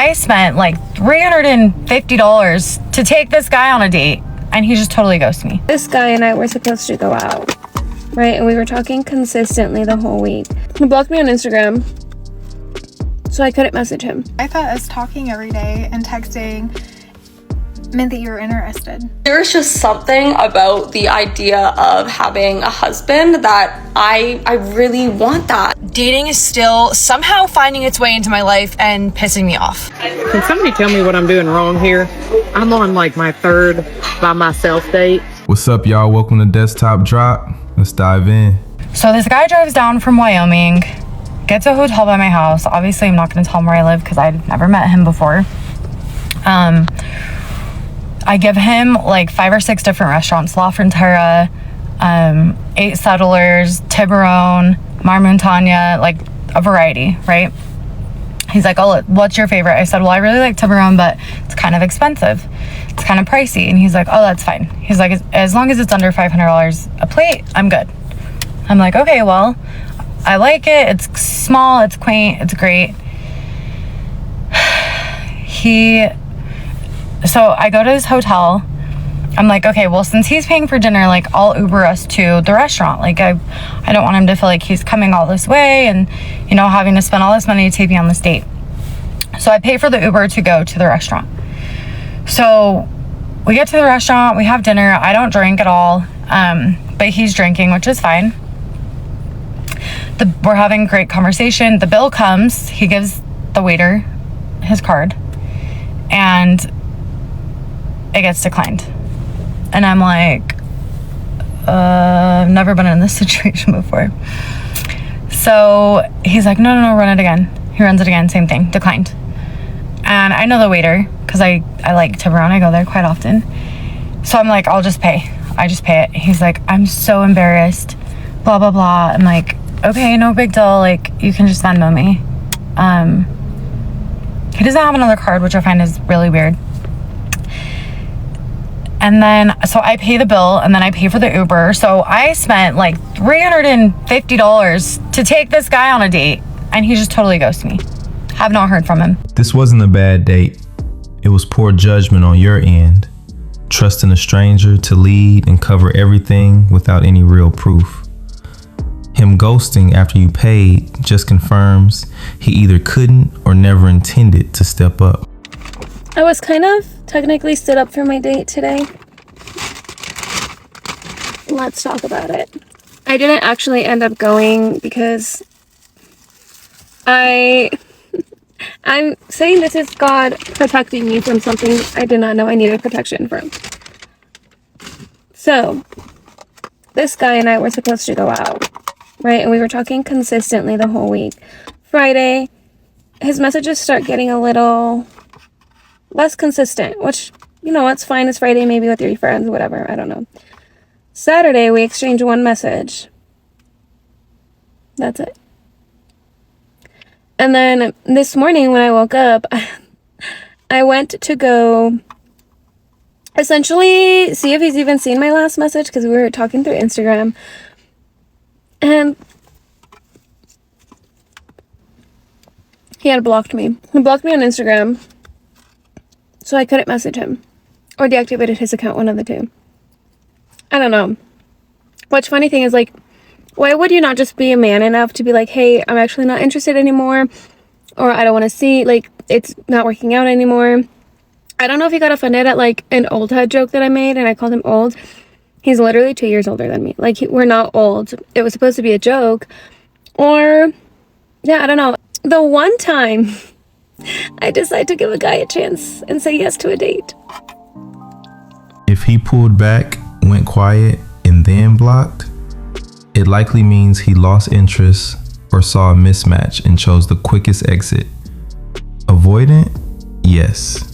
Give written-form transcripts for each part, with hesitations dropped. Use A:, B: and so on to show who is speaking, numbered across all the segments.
A: I spent like $350 to take this guy on a date, and he just totally ghosted me.
B: This guy and I were supposed to go out, right? And we were talking consistently the whole week. He blocked me on Instagram, so I couldn't message him.
C: I thought us talking every day and texting meant that you were interested.
D: There's just something about the idea of having a husband that I really want that.
A: Dating is still somehow finding its way into my life and pissing me off.
E: Can somebody tell me what I'm doing wrong here? I'm on like my third by myself date.
F: What's up, y'all? Welcome to Desktop Drop. Let's dive in.
A: So this guy drives down from Wyoming, gets a hotel by my house. Obviously, I'm not going to tell him where I live because I've never met him before. I give him like 5 or 6 different restaurants: La Frontera, 8 Settlers, Tiburon, Mar Montana, like a variety, right? He's like, oh, what's your favorite? I said, well, I really like Tiburon, but it's kind of expensive. It's kind of pricey. And he's like, oh, that's fine. He's like, as long as it's under $500 a plate, I'm good. I'm like, okay, well, I like it. It's small, it's quaint, it's great. So I go to his hotel. I'm like, okay, well, since he's paying for dinner, like, I'll Uber us to the restaurant. Like, I don't want him to feel like he's coming all this way and, you know, having to spend all this money to take me on this date. So I pay for the Uber to go to the restaurant. So we get to the restaurant, we have dinner. I don't drink at all, but he's drinking, which is fine. We're having great conversation. The bill comes. He gives the waiter his card, and it gets declined. And I'm like, I've never been in this situation before. So he's like, no, run it again. He runs it again, same thing, declined. And I know the waiter because I like Tiburon. I go there quite often. So I'm like, I'll just pay. I just pay it. He's like, I'm so embarrassed, blah, blah, blah. I'm like, okay, no big deal. Like, you can just Venmo me. He doesn't have another card, which I find is really weird. And then, so I pay the bill, and then I pay for the Uber. So I spent like $350 to take this guy on a date, and he just totally ghosted me. Have not heard from him.
F: This wasn't a bad date. It was poor judgment on your end. Trusting a stranger to lead and cover everything without any real proof. Him ghosting after you paid just confirms he either couldn't or never intended to step up.
B: I was kind of technically stood up for my date today. Let's talk about it. I didn't actually end up going because I'm saying this is God protecting me from something I did not know I needed protection from. So, this guy and I were supposed to go out, right? And we were talking consistently the whole week. Friday, his messages start getting a little less consistent, which, you know, it's fine. It's Friday, maybe with your friends, whatever. I don't know. Saturday, we exchange one message. That's it. And then this morning when I woke up, I went to go essentially see if he's even seen my last message because we were talking through Instagram. And he had blocked me. He blocked me on Instagram, so I couldn't message him or deactivated his account, one of the two. I don't know. What's funny thing is, like, why would you not just be a man enough to be like, hey, I'm actually not interested anymore, or I don't want to see, like, it's not working out anymore. I don't know if he got offended at, like, an old head joke that I made, and I called him old. He's literally 2 years older than me. Like, we're not old. It was supposed to be a joke. Or, yeah, I don't know. The one time I decided to give a guy a chance and say yes to a date.
F: If he pulled back, went quiet, and then blocked, it likely means he lost interest or saw a mismatch and chose the quickest exit. Avoidant? Yes.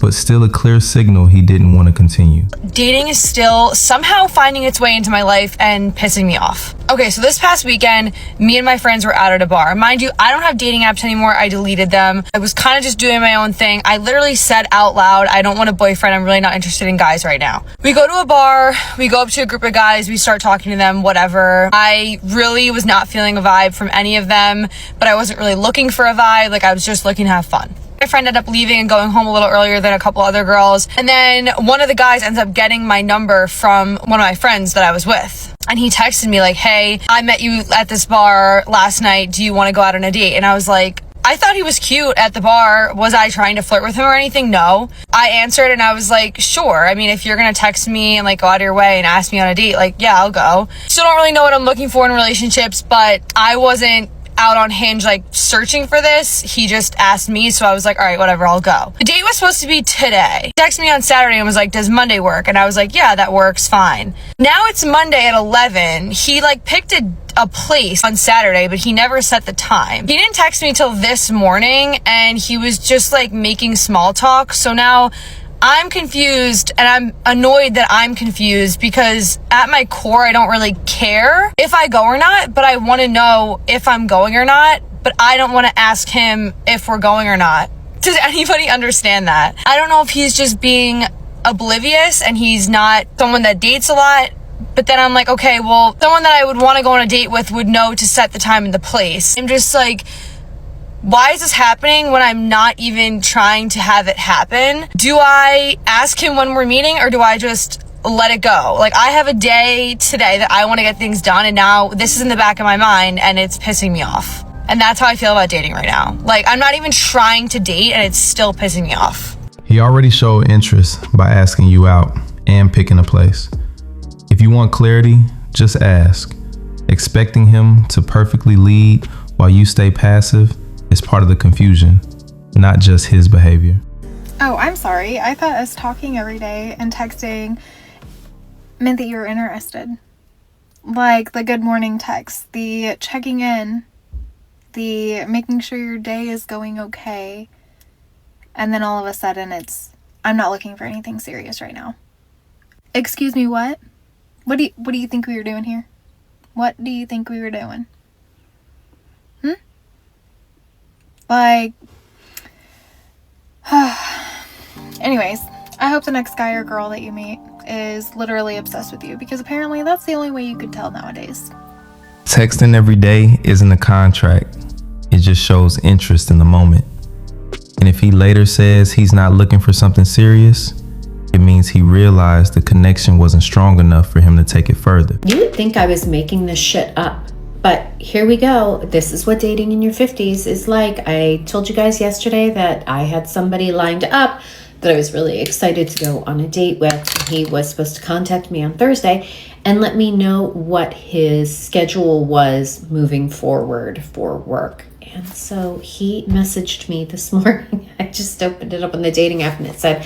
F: But still a clear signal he didn't want to continue.
A: Dating is still somehow finding its way into my life and pissing me off. Okay, so this past weekend, me and my friends were out at a bar. Mind you, I don't have dating apps anymore. I deleted them. I was kind of just doing my own thing. I literally said out loud, I don't want a boyfriend. I'm really not interested in guys right now. We go to a bar. We go up to a group of guys. We start talking to them, whatever. I really was not feeling a vibe from any of them, but I wasn't really looking for a vibe. Like, I was just looking to have fun. My friend ended up leaving and going home a little earlier than a couple other girls. And then one of the guys ends up getting my number from one of my friends that I was with. And he texted me like, hey, I met you at this bar last night. Do you want to go out on a date? And I was like, I thought he was cute at the bar. Was I trying to flirt with him or anything? No. I answered and I was like, sure. I mean, if you're going to text me and like go out of your way and ask me on a date, like, yeah, I'll go. Still don't really know what I'm looking for in relationships, but I wasn't out on Hinge like searching for this. He just asked me, so I was like, all right, whatever, I'll go. The date was supposed to be today. He texted me on Saturday and was like, does Monday work? And I was like, yeah, that works fine. Now it's Monday at 11. He like picked a place on Saturday, but he never set the time. He didn't text me till this morning, and he was just like making small talk. So now I'm confused, and I'm annoyed that I'm confused, because at my core, I don't really care if I go or not, but I want to know if I'm going or not, but I don't want to ask him if we're going or not. Does anybody understand that? I don't know if he's just being oblivious and he's not someone that dates a lot, but then I'm like, okay, well, someone that I would want to go on a date with would know to set the time and the place. I'm just like, why is this happening when I'm not even trying to have it happen? Do I ask him when we're meeting, or do I just let it go? Like, I have a day today that I want to get things done, and now this is in the back of my mind and it's pissing me off. And that's how I feel about dating right now. Like, I'm not even trying to date and it's still pissing me off.
F: He already showed interest by asking you out and picking a place. If you want clarity, just ask. Expecting him to perfectly lead while you stay passive is part of the confusion, not just his behavior.
C: Oh, I'm sorry. I thought us talking every day and texting meant that you were interested. Like the good morning text, the checking in, the making sure your day is going okay. And then all of a sudden I'm not looking for anything serious right now. Excuse me, what? What do you think we were doing here? What do you think we were doing? Like, anyways, I hope the next guy or girl that you meet is literally obsessed with you, because apparently that's the only way you could tell nowadays.
F: Texting every day isn't a contract. It just shows interest in the moment. And if he later says he's not looking for something serious, it means he realized the connection wasn't strong enough for him to take it further.
G: You would think I was making this shit up. But here we go. This is what dating in your 50s is like. I told you guys yesterday that I had somebody lined up that I was really excited to go on a date with. He was supposed to contact me on Thursday and let me know what his schedule was moving forward for work. And so he messaged me this morning. I just opened it up on the dating app and it said,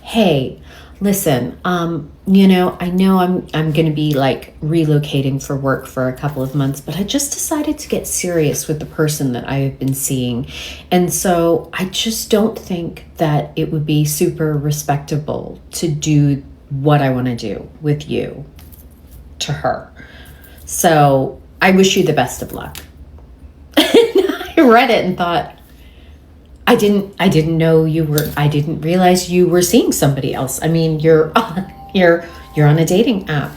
G: hey, listen, I know I'm going to be like relocating for work for a couple of months, but I just decided to get serious with the person that I have been seeing. And so I just don't think that it would be super respectable to do what I want to do with you to her. So I wish you the best of luck. I read it and thought, I didn't realize you were seeing somebody else. I mean, you're on a dating app.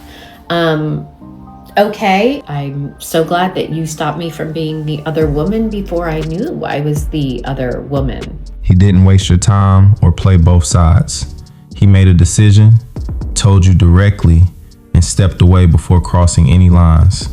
G: Okay. I'm so glad that you stopped me from being the other woman before I knew I was the other woman.
F: He didn't waste your time or play both sides. He made a decision, told you directly, and stepped away before crossing any lines,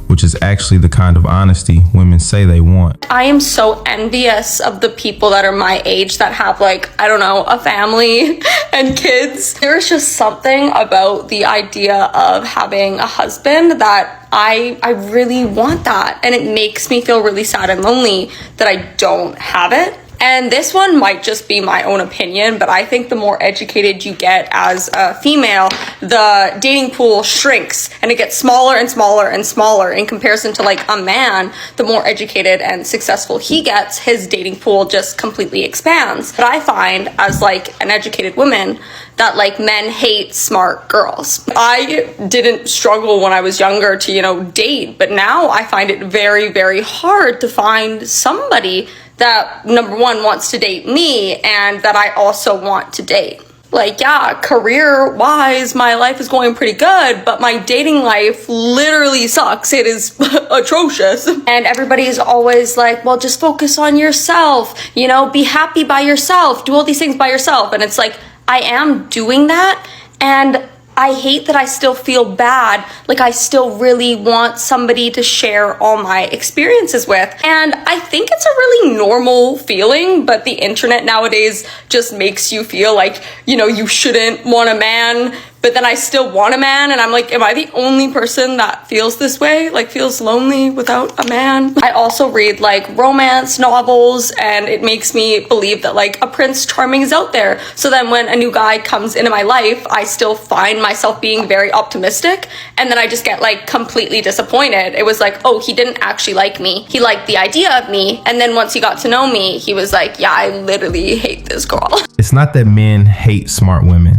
F: which is actually the kind of honesty women say they want.
D: I am so envious of the people that are my age that have like, I don't know, a family and kids. There's just something about the idea of having a husband that I really want that. And it makes me feel really sad and lonely that I don't have it. And this one might just be my own opinion, but I think the more educated you get as a female, the dating pool shrinks and it gets smaller and smaller and smaller in comparison to like a man. The more educated and successful he gets, his dating pool just completely expands. But I find as like an educated woman that like men hate smart girls. I didn't struggle when I was younger to, date, but now I find it very, very hard to find somebody that, number one, wants to date me and that I also want to date. Like, yeah, career wise, my life is going pretty good, but my dating life literally sucks. It is atrocious. And everybody's always like, well, just focus on yourself, you know, be happy by yourself, do all these things by yourself. And it's like, I am doing that. And I hate that I still feel bad. Like, I still really want somebody to share all my experiences with. And I think it's a really normal feeling, but the internet nowadays just makes you feel like, you know, you shouldn't want a man, but then I still want a man. And I'm like, am I the only person that feels this way? Like, feels lonely without a man? I also read like romance novels, and it makes me believe that like a Prince Charming is out there. So then when a new guy comes into my life, I still find myself being very optimistic, and then I just get like completely disappointed. It was like, oh, he didn't actually like me. He liked the idea of me. And then once he got to know me, he was like, yeah, I literally hate this girl.
F: It's not that men hate smart women.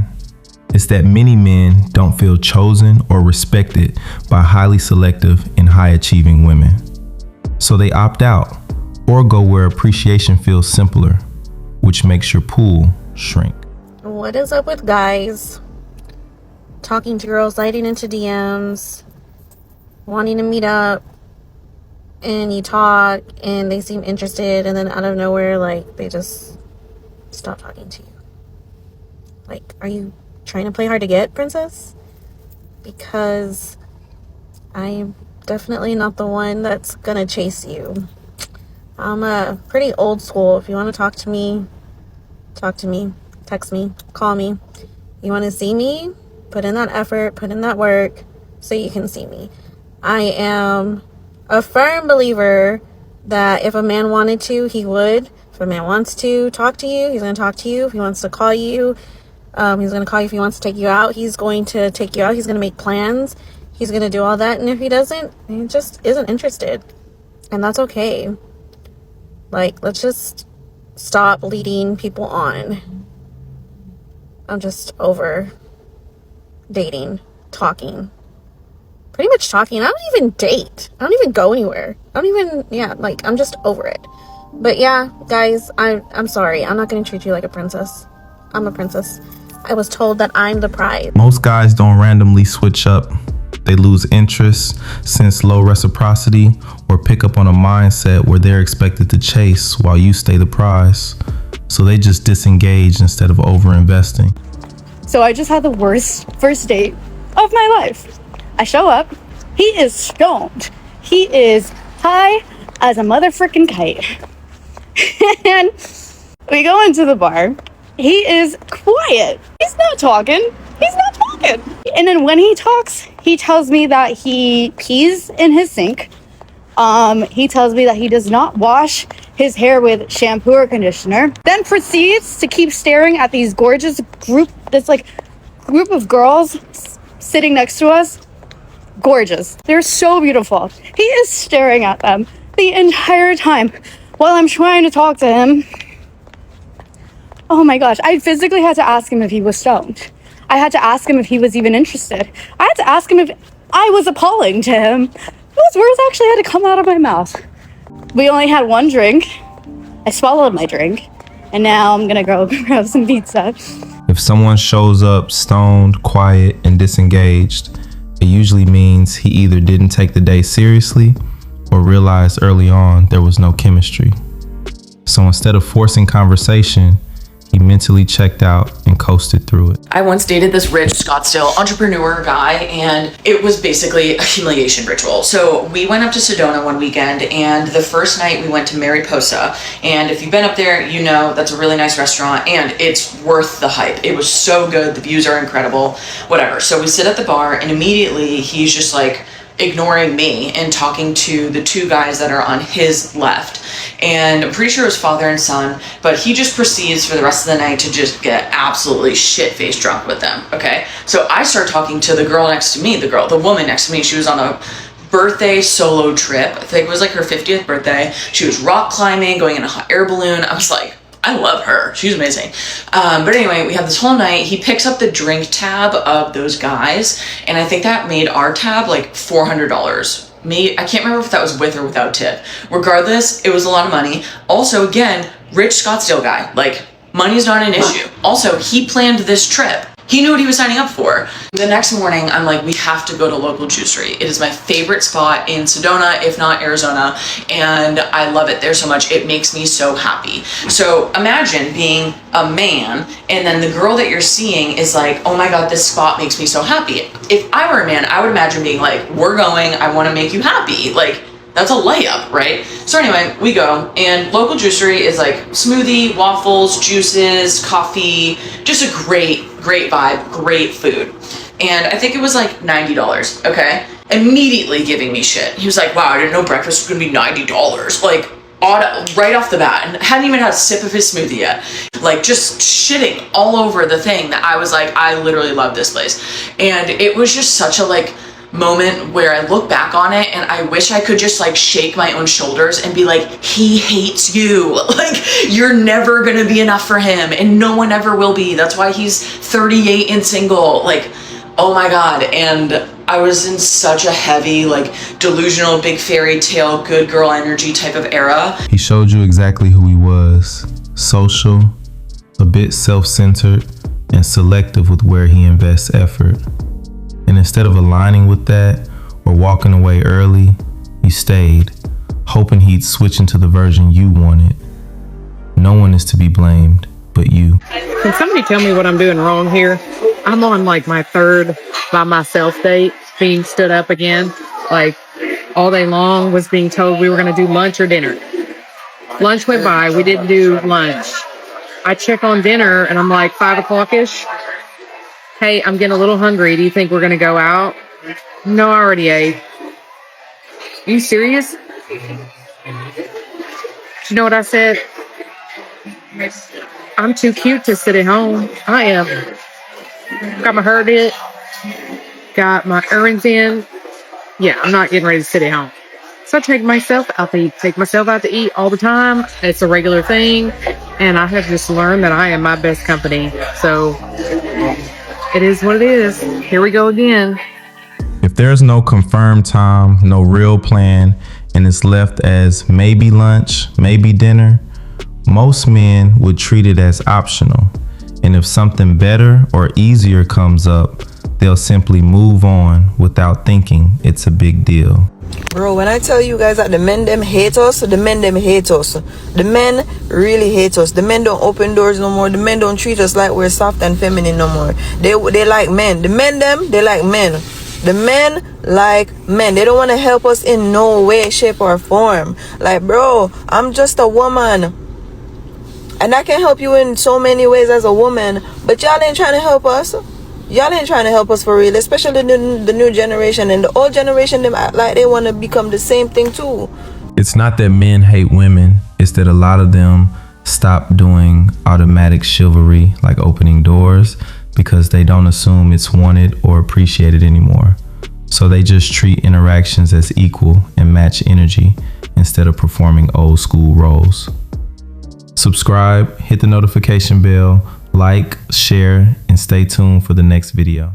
F: It's that many men don't feel chosen or respected by highly selective and high achieving women. So they opt out or go where appreciation feels simpler, which makes your pool shrink.
H: What is up with guys talking to girls, sliding into DMs, wanting to meet up, and you talk and they seem interested, and then out of nowhere, like, they just stop talking to you? Like, are you trying to play hard to get, princess? Because I am definitely not the one that's gonna chase you. I'm pretty old school. If you want to talk to me, text me, call me. You want to see me? Put in that effort, put in that work so you can see me. I am a firm believer that if a man wanted to, he would. If a man wants to talk to you, he's going to talk to you. If he wants to call you, he's going to call you. If he wants to take you out, he's going to take you out. He's going to make plans. He's going to do all that. And if he doesn't, he just isn't interested. And that's okay. Like, let's just stop leading people on. I'm just over dating, talking. Pretty much talking. I don't even date. I don't even go anywhere. I'm just over it. But yeah, guys, I'm sorry. I'm not going to treat you like a princess. I'm a princess. I was told that I'm the prize.
F: Most guys don't randomly switch up. They lose interest, sense low reciprocity, or pick up on a mindset where they're expected to chase while you stay the prize. So they just disengage instead of over-investing.
I: So I just had the worst first date of my life. I show up, he is stoned. He is high as a motherfucking kite. And we go into the bar. He is quiet. He's not talking. And then when he talks, he tells me that he pees in his sink. He tells me that he does not wash his hair with shampoo or conditioner. Then proceeds to keep staring at these gorgeous group of girls sitting next to us. Gorgeous. They're so beautiful. He is staring at them the entire time while I'm trying to talk to him. Oh my gosh, I physically had to ask him if he was stoned. I had to ask him if he was even interested. I had to ask him if I was appalling to him. Those words actually had to come out of my mouth. We only had one drink. I swallowed my drink. And now I'm gonna go grab some pizza.
F: If someone shows up stoned, quiet, and disengaged, it usually means he either didn't take the day seriously or realized early on there was no chemistry. So instead of forcing conversation, he mentally checked out and coasted through it.
J: I once dated this rich Scottsdale entrepreneur guy, and it was basically a humiliation ritual. So we went up to Sedona one weekend, and the first night we went to Mariposa. And if you've been up there, you know that's a really nice restaurant, and it's worth the hype. It was so good. The views are incredible, whatever. So we sit at the bar, and immediately he's just like ignoring me and talking to the two guys that are on his left. And I'm pretty sure it was father and son, but he just proceeds for the rest of the night to just get absolutely shit-faced drunk with them, okay? So I start talking to the girl next to me, the woman next to me. She was on a birthday solo trip. I think it was like her 50th birthday. She was rock climbing, going in a hot air balloon. I was like, I love her. She's amazing. But anyway, we had this whole night. He picks up the drink tab of those guys, and I think that made our tab like $400. I can't remember if that was with or without tip. Regardless, it was a lot of money. Also, again, rich Scottsdale guy, like money's not an issue. Also, he planned this trip. He knew what he was signing up for. The next morning, I'm like, we have to go to local juicery. It is my favorite spot in Sedona, if not Arizona, and I love it there so much. It makes me so happy. So imagine being a man, and then the girl that you're seeing is like, oh my God, this spot makes me so happy. If I were a man, I would imagine being like, we're going, I want to make you happy. Like, that's a layup, right? So anyway, we go, and local juicery is like smoothie, waffles, juices, coffee, just a great vibe, great food. And I think it was like $90, okay? Immediately giving me shit. He was like, wow, I didn't know breakfast was gonna be $90. Like, right off the bat, and hadn't even had a sip of his smoothie yet. Like, just shitting all over the thing that I was like, I literally love this place. And it was just such a like, moment where I look back on it and I wish I could just like shake my own shoulders and be like, he hates you. Like, you're never gonna be enough for him, and no one ever will be. That's why he's 38 and single. Like, oh my God. And I was in such a heavy, like, delusional, big fairy tale, good girl energy type of era.
F: He showed you exactly who he was: social, a bit self-centered, and selective with where he invests effort. And instead of aligning with that or walking away early, you stayed, hoping he'd switch into the version you wanted. No one is to be blamed but you.
E: Can somebody tell me what I'm doing wrong here? I'm on like my third by myself date, being stood up again. Like, all day long was being told we were going to do lunch or dinner. Lunch went by, we didn't do lunch. I check on dinner and I'm like 5 o'clock-ish. Hey, I'm getting a little hungry. Do you think we're going to go out? No, I already ate. Are you serious? You know what I said? I'm too cute to sit at home. I am. Got my hair did. Got my errands in. Yeah, I'm not getting ready to sit at home. So I take myself out to eat. Take myself out to eat all the time. It's a regular thing. And I have just learned that I am my best company. So it is what it is. Here we go again.
F: If there's no confirmed time, no real plan, and it's left as maybe lunch, maybe dinner, most men would treat it as optional. And if something better or easier comes up, they'll simply move on without thinking it's a big deal.
K: Bro, when I tell you guys that the men them hate us, the men them hate us. The men really hate us. The men don't open doors no more. The men don't treat us like we're soft and feminine no more. They like men. The men them, they like men. The men like men. They don't want to help us in no way, shape, or form. Like, bro, I'm just a woman. And I can help you in so many ways as a woman. But y'all ain't trying to help us. Y'all ain't trying to help us for real, especially the new generation. And the old generation, them act like they want to become the same thing too.
F: It's not that men hate women, it's that a lot of them stop doing automatic chivalry like opening doors because they don't assume it's wanted or appreciated anymore. So they just treat interactions as equal and match energy instead of performing old school roles. Subscribe, hit the notification bell, like, share, and stay tuned for the next video.